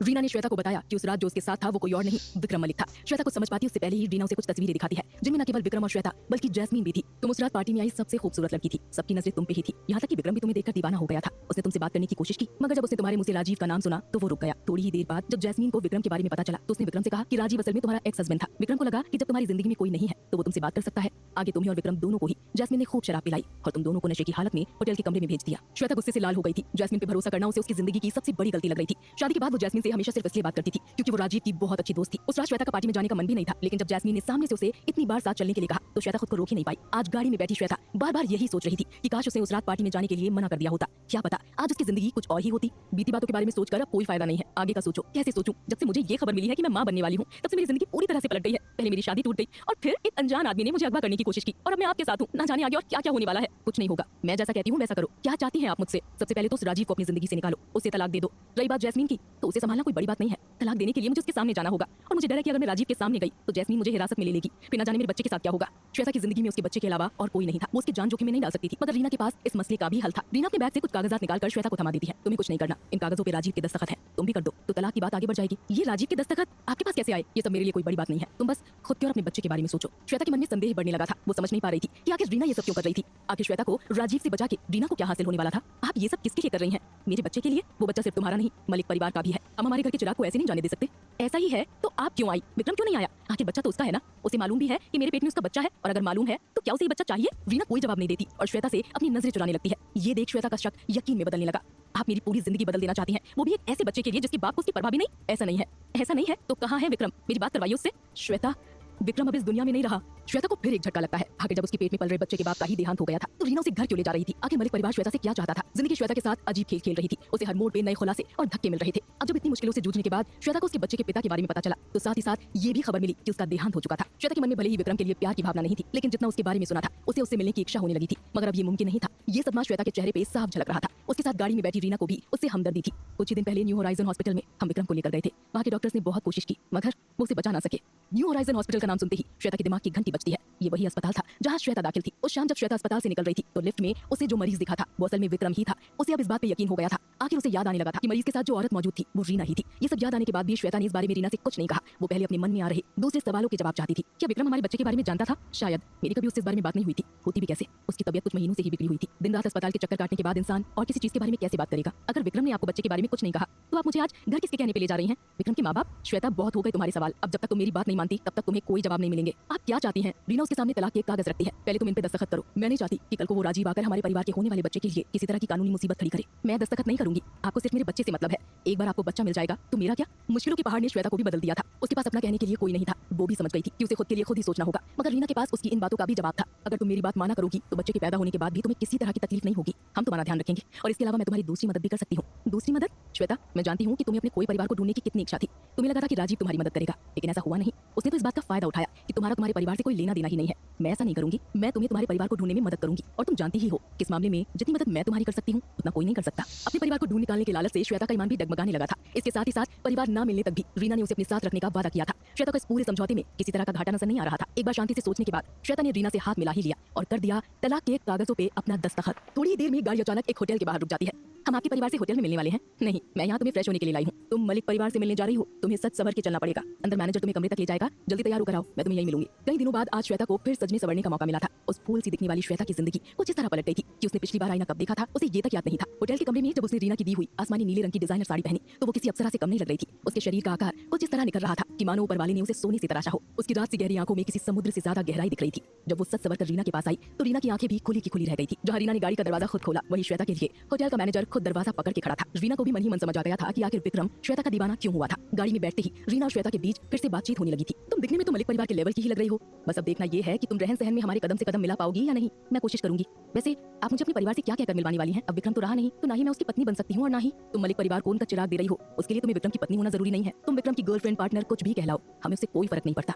रीना ने श्वेता को बताया कि उस रात जो उसके साथ था वो कोई और नहीं विक्रम मलिक था। श्वेता को समझ पाती उससे पहले ही रीना उसे कुछ तस्वीरें दिखाती है जिनमें न केवल विक्रम और श्वेता बल्कि जैस्मीन भी थी। तुम उस रात पार्टी में आई सबसे खूबसूरत लड़की थी, सबकी नजरें तुम पे ही थी, यहाँ तक कि विक्रम भी तुम्हें देखकर दीवाना हो गया था। उसने तुमसे बात करने की कोशिश की मगर जब उसने तुम्हारे मुंह से राजीव का नाम सुना तो वो रुक गया। थोड़ी ही देर बाद जब जैस्मीन को विक्रम के बारे में पता चला तो उसने विक्रम से कहा कि राजीव असल में तुम्हारा एक्स हस्बैंड था। विक्रम को लगा कि जब तुम्हारी जिंदगी में कोई नहीं है तो वो तुमसे बात कर सकता है। आगे तुम्हें और विक्रम दोनों को ही जैस्मीन ने खूब शराब पिलाई और तुम दोनों को नशे की हालत में होटल के कमरे में भेज दिया। श्वेता गुस्से से लाल हो गई थी। जैस्मीन पे भरोसा करना उसे उसकी जिंदगी की सबसे बड़ी गलती लग रही थी। शादी के बाद वो जैस्मीन से हमेशा सिर्फ इसलिए बात करती थी क्योंकि वो राजीव की बहुत अच्छी दोस्त थी। उस रात श्वेता का पार्टी में जाने का मन भी नहीं था, लेकिन जब जैस्मीन ने सामने से उसे इतनी बार साथ चलने के लिए कहा तो श्वेता खुद को रोक ही नहीं पाई। आज गाड़ी में बैठी श्वेता बार बार यही सोच रही थी कि काश उसे उस रात पार्टी में जाने के लिए मना कर दिया होता। क्या पता आज उसकी जिंदगी कुछ और ही होती। बीती बातों के बारे में सोचकर अब कोई फायदा नहीं है, आगे का सोचो। कैसे सोचूं? जब से मुझे ये खबर मिली है कि मैं मां बनने वाली हूं तब से मेरी जिंदगी पूरी तरह से पलट गई है। पहले मेरी शादी टूट गई और फिर एक अनजान आदमी ने मुझे अगवा करने की कोशिश की और अब मैं आपके साथ हूं। ना जाने आगे और क्या क्या होने वाला है। कुछ नहीं होगा, मैं जैसा कहती हूँ वैसा करो। क्या चाहती हैं आप मुझसे? सबसे पहले तो उस राजीव को अपनी जिंदगी से निकालो, उसे तलाक दे दो। रही बात जैस्मीन की तो उसे संभालना कोई बड़ी बात नहीं है। तलाक देने के लिए मुझे उसके सामने जाना होगा और मुझे डर है कि अगर मैं राजीव के सामने गई तो जैस्मीन मुझे हिरासत में ले लेगी, फिर ना जाने मेरे बच्चे के साथ क्या होगा। श्वेता की जिंदगी में उसके बच्चे के अलावा और कोई नहीं था, वो उसकी जान जोखिम में नहीं डाल सकती थी। मगर रीना के पास इस मसले का भी हल था। रीना अपने बैग से कुछ कागजात निकालकर श्वेता को थमा देती है। तुम्हें कुछ नहीं करना, इन कागजों पे राजीव के दस्तखत हैं, तुम भी कर दो तो तलाक की बात आगे बढ़ जाएगी। ये राजीव के दस्तखत आपके पास कैसे आए? ये सब मेरे लिए कोई बड़ी बात नहीं है, तुम बस खुद के और अपने बच्चे के बारे में सोचो। श्वेता के मन में संदेह बढ़ने लगा था। वो समझ नहीं पा रही थी कि आखिर रीना ये सब क्यों कर रही थी। आखिर श्वेता को राजीव से बचा के रीना को क्या हासिल होने वाला था। आप ये सब किसके लिए कर रही हैं? मेरे बच्चे के लिए। वो बच्चा सिर्फ तुम्हारा नहीं मलिक परिवार का भी है। हम हमारे घर के चिराग को ऐसे नहीं जाने दे सकते। ऐसा ही है तो आप क्यों आई? विक्रम क्यों नहीं आया? आखिर बच्चा तो उसका है ना। उसे मालूम भी है कि मेरे पेट में उसका बच्चा है और अगर मालूम है तो क्या उसे ये बच्चा चाहिए? रीना कोई जवाब नहीं देती और श्वेता से अपनी नजरें चुराने लगती है। ये देख श्वेता का शक यकीन में बदलने लगा। आप मेरी पूरी जिंदगी बदल देना चाहती हैं, वो भी एक ऐसे बच्चे के लिए जिसके बाप को उसकी परवाह भी नहीं। ऐसा नहीं है, ऐसा नहीं है तो कहाँ है विक्रम? मेरी बात करवाइए उससे। श्वेता, विक्रम अब इस दुनिया में नहीं रहा। श्वेता को फिर एक झटका लगता है। आखिर जब उसके पेट में पल रहे बच्चे के बाप का ही देहांत हो गया था तो रीना उसे घर क्यों ले जा रही थी? आखिर मलिक परिवार श्वेता से क्या चाहता था? जिंदगी श्वेता के साथ अजीब खेल खेल रही थी। उसे हर मोड़ पे नए खुलासे और धक्के मिल रहे थे। अब जब इतनी मुश्किलों से जूझने के बाद श्वेता को उसके बच्चे के पिता के बारे में पता चला तो साथ ही साथ ये भी खबर मिली कि उसका देहांत हो चुका था। श्वेता के मन में भले ही विक्रम के लिए प्यार की भावना नहीं थी, लेकिन जितना उसके बारे में सुना था उसे उससे मिलने की इच्छा होने लगी थी। मगर अब ये मुमकिन नहीं था। ये सदमा श्वेता के चेहरे पे साफ झलक रहा था। उसके साथ गाड़ी में बैठी रीना को भी उससे हमदर्दी थी। कुछ ही दिन पहले न्यू होराइजन हॉस्पिटल में हम विक्रम को लेकर गए थे। वहाँ के डॉक्टर्स ने बहुत कोशिश की मगर वो उसे बचा ना सके। न्यू होराइजन हॉस्पिटल का नाम सुनते ही श्वेता के दिमाग की घंटी बजती है। ये वही अस्पताल था जहाँ श्वेता दाखिल थी। उस शाम जब श्वेता अस्पताल से निकल रही थी तो लिफ्ट में उसे जो मरीज दिखा था वो असल में विक्रम ही था। उसे अब इस बात पे यकीन हो गया था। आखिर उसे याद आने लगा था कि मरीज के साथ जो औरत मौजूद थी वो रीना ही थी। ये सब याद आने के बाद भी श्वेता ने इस बारे में रीना से कुछ नहीं कहा। वो पहले अपने मन में आ रहे दूसरे सवालों के जवाब चाहती थी। क्या विक्रम हमारे बच्चे के बारे में जानता था? शायद। मेरी कभी उससे इस बारे में बात नहीं हुई थी। होती भी कैसे? उसकी तबीयत कुछ महीनों से ही बिगड़ी हुई थी। दिन रात अस्पताल के चक्कर काटने के बाद इंसान और किसी चीज के बारे में कैसे बात करेगा? अगर विक्रम ने आपको बच्चे के बारे में कुछ नहीं कहा तो आप मुझे आज घर किसके कहने पे ले जा रही हैं? विक्रम के माँ बाप? श्वेता, बहुत हो गए तुम्हारे सवाल। अब जब तक तुम मेरी बात नहीं मानती तब तक तुम्हें कोई जवाब नहीं मिलेंगे। आप क्या चाहती हैं? रीना उसके सामने तलाक के एक कागज रखती है। पहले तुम इन पे दस्तखत करो। मैं नहीं चाहती कि कल को वो राजीव आकर हमारे परिवार के होने वाले बच्चे के लिए किसी तरह की कानूनी मुसीबत खड़ी करे। मैं दस्तखत नहीं करूंगी। आपको सिर्फ मेरे बच्चे से मतलब है। एक बार आपको बच्चा मिल जाएगा तो मेरा क्या? मुश्किलों के पहाड़ ने श्वेता को भी बदल दिया था। उसके पास अपना कहने के लिए कोई नहीं था। वो भी समझ गई थी कि उसे खुद के लिए खुद ही सोचना होगा। मगर रीना के पास उसकी इन बातों का भी जवाब था। अगर तुम मेरी बात माना करोगी तो बच्चे के पैदा होने के बाद भी तुम्हें किसी तरह की तकलीफ नहीं होगी। हम तुम्हारा ध्यान रखेंगे और इसके अलावा मैं तुम्हारी दूसरी मदद भी कर सकती हूँ। दूसरी मदद? श्वेता, मैं जानती हूँ कि तुम्हें अपने कोई परिवार को ढूंढने की कितनी इच्छा थी। तुम्हें लगा था कि राजीव तुम्हारी मदद करेगा, लेकिन ऐसा हुआ नहीं। उसने तो इस बात का फायदा उठाया कि तुम्हारे परिवार से कोई लेना देना ही नहीं है। मैं ऐसा नहीं करूंगी। मैं तुम्हें तुम्हारे परिवार को ढूंढने में मदद करूंगी और तुम जानती ही हो किस मामले में जितनी मदद मैं तुम्हारी कर सकती हूँ उतना कोई नहीं कर सकता। अपने परिवार को ढूंढ निकालने के लालच से श्वेता का ईमान भी डगमगाने लगा था। इसके साथ ही साथ परिवार ना मिलने तक भी रीना ने उसे अपने साथ रखने का वादा किया था। श्वेता को इस पूरे समझौते में किसी तरह का घाटा नजर नहीं आ रहा था। एक बार शांति से सोचने के बाद श्वेता ने रीना से हाथ मिला ही लिया और कर दिया तलाक के कागजों पे अपना दस्तखत। थोड़ी ही देर में गाड़ी अचानक एक होटल के बाहर रुक जाती है। हम आपके परिवार से होटल में मिलने वाले हैं। नहीं, मैं यहाँ तुम्हें फ्रेश होने के लिए लाई हूँ। तुम मलिक परिवार से मिलने जा रही हो, तुम्हें सच सवर के चलना पड़ेगा। अंदर मैनेजर तुम्हें कमरे तक ले जाएगा। जल्दी तैयार होकर आओ, मैं तुम्हें यही मिलूंगी। कई दिनों बाद आज श्वेता को फिर सजने संवरने का मौका मिला था। उस फूल सी दिखने वाली श्वेता की जिंदगी कुछ इस तरह पलट गई थी कि उसने पिछली बार आईना कब देखा था उसे ये तक याद नहीं था। होटल के कमरे में जब उसने रीना की दी हुई आसमानी नीले रंग की डिजाइनर साड़ी पहनी तो वो किसी अप्सरा से कम नहीं लग रही थी। उसके शरीर का आकार कुछ इस तरह निकल रहा था कि मानो ऊपर वाले ने उसे सोने से तराशा हो। उसकी रात सी गहरी आंखों में किसी समुद्र से ज्यादा गहराई दिख रही थी। जब वो सच सवर कर रीना के पास आई तो रीना की आंखें भी खुली की खुली रह गई थी। जहाँ रीना ने गाड़ी का दरवाजा खुद खोला वही श्वेता के लिए होटल का मैनेजर खुद दरवाजा पकड़ के खड़ा था। रीना को भी मन ही मन समझ आ गया था कि आखिर विक्रम श्वेता का दीवाना क्यों हुआ था। गाड़ी में बैठते ही रीना और श्वेता के बीच फिर से बातचीत होने लगी थी। तुम दिखने में तो मलिक परिवार के लेवल की ही लग रही हो। बस अब देखना ये है कि तुम रहन सहन में हमारे कदम से कदम मिला पाओगी या नहीं। मैं कोशिश करूंगी। वैसे आप मुझे अपने परिवार से क्या कहकर मिलवाने वाली हैं? अब विक्रम तो रहा नहीं तो ना ही मैं उसकी पत्नी बन सकती हूँ और ना ही तुम मलिक परिवार को उनका चिराग दे रही हो। उसके लिए तुम्हें विक्रम की पत्नी होना जरूरी नहीं है। तुम विक्रम की गर्लफ्रेंड, पार्टनर कुछ भी कहलाओ, हमें उससे कोई फर्क नहीं पड़ता।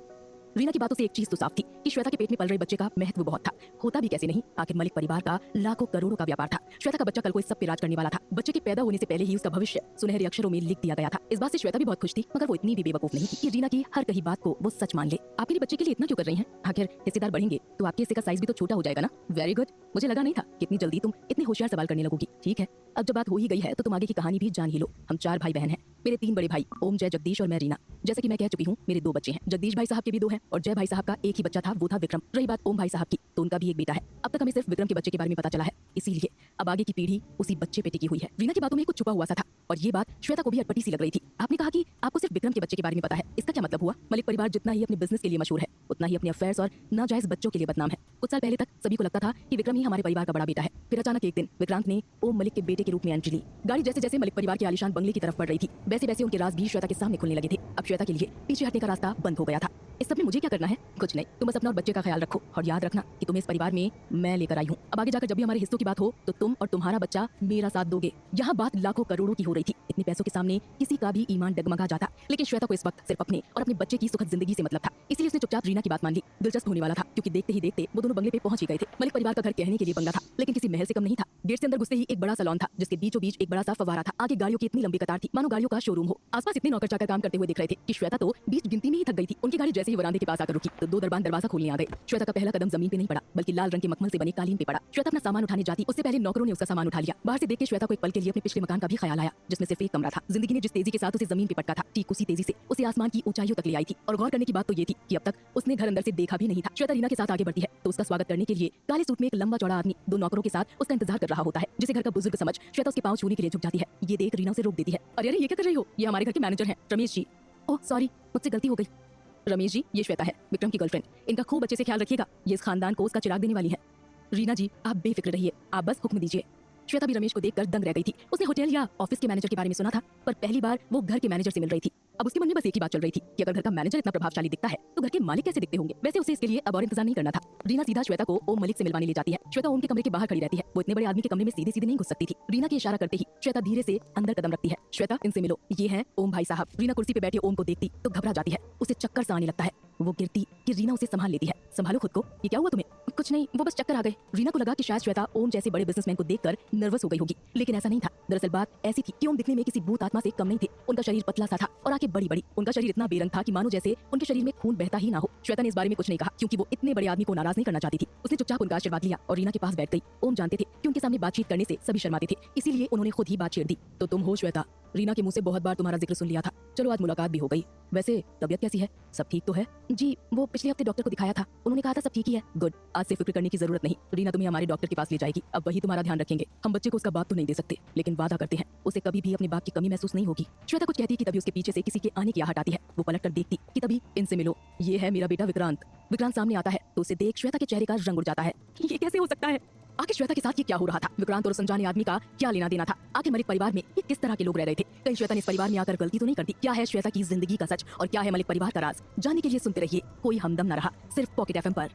रीना की बातों से एक चीज तो साफ थी कि श्वेता के पेट में पल रहे बच्चे का महत्व बहुत था। होता भी कैसे नहीं, आखिर मलिक परिवार का लाखों करोड़ों का व्यापार था। श्वेता का बच्चा कल को इस सब पे राज करने वाला था। बच्चे के पैदा होने से पहले ही उसका भविष्य सुनहरे अक्षरों में लिख दिया गया था। इस बात से श्वेता भी बहुत खुश थी, मगर वो इतनी भी बेवकूफ नहीं थी कि रीना की हर कही बात को वो सच मान ले। आप मेरे बच्चे के लिए इतना क्यों कर रही हैं? आखिर हिस्सेदार बढ़ेंगे तो आपके हिस्से का साइज भी तो छोटा हो जाएगा ना। वेरी गुड, मुझे लगा नहीं था कि इतनी जल्दी तुम इतने होशियार सवाल करने लगोगी। ठीक है, अब जब बात हो ही गई है तो तुम आगे की कहानी भी जान ही लो। हम 4 भाई बहन हैं। मेरे 3 बड़े भाई ओम, जय, जगदीश और मैं रीना। जैसा कि मैं कह चुकी हूँ, मेरे 2 बच्चे हैं। जगदीश भाई साहब के भी 2 हैं और जय भाई साहब का एक ही बच्चा था, वो था विक्रम। रही बात ओम भाई साहब की, तो उनका भी एक बेटा है। अब तक हमें सिर्फ विक्रम के बच्चे के बारे में पता चला है, इसीलिए अब आगे की पीढ़ी उसी बच्चे पे टिकी हुई है। रीना की बातों में कुछ छुपा हुआ सा था और ये बात श्वेता को भी अटपटी सी लग रही थी। आपने कहा कि आपको सिर्फ विक्रम के बच्चे के बारे में पता है, इसका क्या मतलब हुआ? मलिक परिवार जितना ही अपने बिजनेस के लिए मशहूर है, उतना ही अपने अफेयर्स और नाजायज बच्चों के लिए बदनाम है। कुछ साल पहले तक सभी को लगता था कि विक्रम ही हमारे परिवार का बड़ा बेटा है। फिर अचानक एक दिन विक्रांत ने ओम मलिक के बेटे के रूप में एंट्री ली। गाड़ी जैसे जैसे मलिक परिवार के आलीशान बंगले की तरफ बढ़ रही थी, वैसे वैसे उनके राज भी श्वेता के सामने खुलने लगे थे। अब श्वेता के लिए पीछे हटने का रास्ता बंद हो गया था। इस सब में मुझे क्या करना है? कुछ नहीं, तुम बस अपना और बच्चे का ख्याल रखो और याद रखना कि तुम्हें इस परिवार में मैं लेकर आई हूँ। अब आगे जाकर जब भी हमारे हिस्सों की बात हो तो तुम और तुम्हारा बच्चा मेरा साथ दोगे। यहाँ बात लाखों करोड़ों की हो रही थी। इतने पैसों के सामने किसी का भी ईमान डगमगा जाता, लेकिन श्वेता को इस वक्त सिर्फ अपने और अपने बच्चे की सुखद जिंदगी से मतलब था। इसलिए उसने चुपचाप रीना की बात मान ली। दिलचस्प होने वाला था, क्योंकि देखते ही देखते वो दोनों बंगले पे पहुंच ही गए थे। मलिक परिवार का घर कहने के लिए बंगला था, लेकिन किसी महल से कम नहीं था। गेट से अंदर घुसते ही एक बड़ा सैलून था, जिसके बीचों बीच एक बड़ा सा फव्वारा था। आगे गाड़ियों की इतनी लंबी कतार थी, मानो गाड़ियों का शोरूम हो। आसपास इतने नौकर चाकर काम करते हुए दिख रहे थे कि श्वेता तो बीच गिनती में ही थक गई थी। उनकी गाड़ी जैसे ही वरांदे के पास आकर रुकी तो 2 दरबान दरवाजा खोलने आ गए। श्वेता का पहला कदम जमीन पे नहीं पड़ा, बल्कि लाल रंग के मखमल से बने कालीन पे पड़ा। श्वेता अपना सामान उठाने जाती, उससे पहले नौकरों ने उसका सामान उठा लिया। बाहर से देख के श्वेता को एक पल के लिए अपने पिछले मकान का भी ख्याल आया, जिसमें सिर्फ एक कमरा था। जिंदगी ने जिस तेजी के साथ उसे जमीन पे पटका था, ठीक उसी तेजी से उसे आसमान की ऊंचाइयों तक ले आई थी। और गौर करने की बात तो ये थी कि अब तक उसने घर अंदर से देखा भी नहीं था। श्वेता रीना के साथ आगे बढ़ती है तो उसका स्वागत करने के लिए काले सूट में एक लंबा चौड़ा आदमी 2 नौकरों के साथ उसका इंतजार कर रहा होता है, जिसे घर का बुजुर्ग समझ श्वेता उसके पांव छूने के लिए झुक जाती है। ये देख रीना उसे रोक देती है। अरे अरे, ये क्या कर रही हो? ये हमारे घर के मैनेजर हैं, रमेश जी। ओह सॉरी, मुझसे गलती हो गई। रमेश जी, ये श्वेता है, विक्रम की गर्लफ्रेंड। इनका खूब अच्छे से ख्याल रखिएगा, ये इस खानदान को उसका चिराग देने वाली है। रीना जी, आप बेफिक्र रहिए, आप बस हुक्म दीजिए। श्वेता भी रमेश को देखकर दंग रह गई थी। उसने होटल या ऑफिस के मैनेजर के बारे में सुना था, पर पहली बार वो घर के मैनेजर से मिल रही थी। अब उसके मन में बस एक ही बात चल रही थी कि अगर घर का मैनेजर इतना प्रभावशाली दिखता है तो घर के मालिक कैसे दिखते होंगे। वैसे उसे इसके लिए अब और इंतजार नहीं करना था। रीना सीधा श्वेता को ओम मलिक से मिलवाने ले जाती है। श्वेता ओम के कमरे के बाहर खड़ी रहती है। वो इतने बड़े आदमी के कमरे में सीधे सीधे नहीं घुस सकती थी। रीना के इशारा करते ही श्वेता धीरे से अंदर कदम रखती है। श्वेता, इनसे मिलो, ये हैं ओम भाई साहब। रीना कुर्सी पे बैठे ओम को देखती तो घबरा जाती है, उसे चक्कर सा आने लगता है। वो गिरती कि रीना उसे संभाल लेती है। संभालो खुद को, ये क्या हुआ तुम्हें? कुछ नहीं, वो बस चक्कर आ गए। रीना को लगा कि शायद श्वेता ओम जैसे बड़े बिजनेसमैन को देखकर नर्वस हो गई होगी, लेकिन ऐसा नहीं था। दरअसल बात ऐसी थी कि ओम दिखने में किसी भूत आत्मा से कम नहीं थे। उनका शरीर पतला सा था और आंखें बड़ी बड़ी। उनका शरीर इतना बेरंग था कि मानो जैसे उनके शरीर में खून बहता ही ना हो। श्वेता ने इस बारे में कुछ नहीं कहा, क्योंकि वो इतने बड़े आदमी को नाराज नहीं करना चाहती थी। उसने चुपचाप उनका आशीर्वाद लिया और रीना के पास बैठ गई। ओम जानते थे कि उनके सामने बातचीत करने से सभी शर्माते थे, इसीलिए उन्होंने खुद ही बात छेड़ दी। तो तुम हो श्वेता? रीना के मुंह से बहुत बार तुम्हारा जिक्र सुन लिया था। चलो आज मुलाकात भी हो गई। वैसे तबीयत कैसी है? सब ठीक तो है? जी, वो पिछले हफ्ते डॉक्टर को दिखाया था, उन्होंने कहा था सब ठीक ही है। गुड, आज से फिक्र करने की जरूरत नहीं। रीना तुम्हें हमारे डॉक्टर के पास ले जाएगी, अब वही तुम्हारा ध्यान रखेंगे। हम बच्चे को उसका बाप तो नहीं दे सकते, लेकिन वादा करते हैं उसे कभी भी अपने बाप की कमी महसूस नहीं होगी। श्वेता कुछ कहती कि तभी उसके पीछे से किसी के आने की आहट आती है। वो पलट कर देखती कि तभी इनसे मिलो, ये है मेरा बेटा विक्रांत। विक्रांत सामने आता है तो उसे देख श्वेता के चेहरे का रंग उड़ जाता है। ये कैसे हो सकता है? आखिर श्वेता के साथ ये क्या हो रहा था? विक्रांत और उस अनजाने आदमी का क्या लेना देना था? आखिर मलिक परिवार में ये किस तरह के लोग रह रहे थे? कहीं श्वेता ने इस परिवार में आकर गलती तो नहीं कर दी? क्या है श्वेता की जिंदगी का सच और क्या है मलिक परिवार का राज? जानने के लिए सुनते रहिए कोई हमदम न रहा, सिर्फ पॉकेट एफएम पर।